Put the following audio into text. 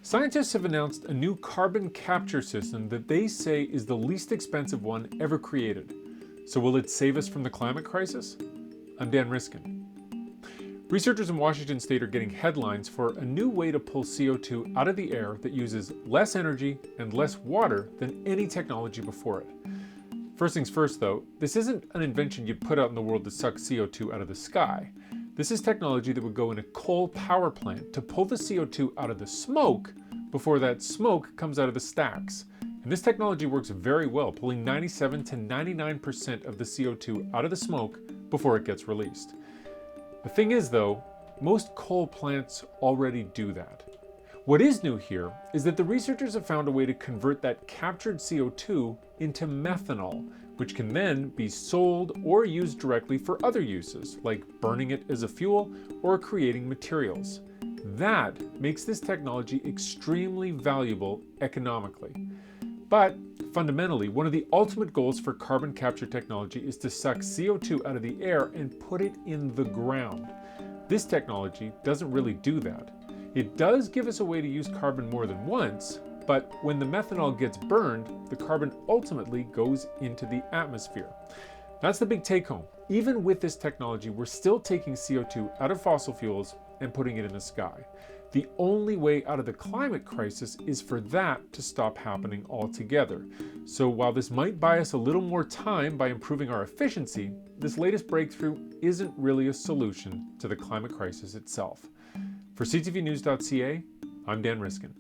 Scientists have announced a new carbon capture system that they say is the least expensive one ever created. So will it save us from the climate crisis? I'm Dan Riskin. Researchers in Washington State are getting headlines for a new way to pull CO2 out of the air that uses less energy and less water than any technology before it. First things first though, this isn't an invention you'd put out in the world to suck CO2 out of the sky. This is technology that would go in a coal power plant to pull the CO2 out of the smoke before that smoke comes out of the stacks. And this technology works very well, pulling 97 to 99% of the CO2 out of the smoke before it gets released. The thing is though, most coal plants already do that. What is new here is that the researchers have found a way to convert that captured CO2 into methanol, which can then be sold or used directly for other uses, like burning it as a fuel or creating materials. That makes this technology extremely valuable economically. But fundamentally, one of the ultimate goals for carbon capture technology is to suck CO2 out of the air and put it in the ground. This technology doesn't really do that. It does give us a way to use carbon more than once, but when the methanol gets burned, the carbon ultimately goes into the atmosphere. That's the big take home. Even with this technology, we're still taking CO2 out of fossil fuels and putting it in the sky. The only way out of the climate crisis is for that to stop happening altogether. So while this might buy us a little more time by improving our efficiency, this latest breakthrough isn't really a solution to the climate crisis itself. For CTVnews.ca, I'm Dan Riskin.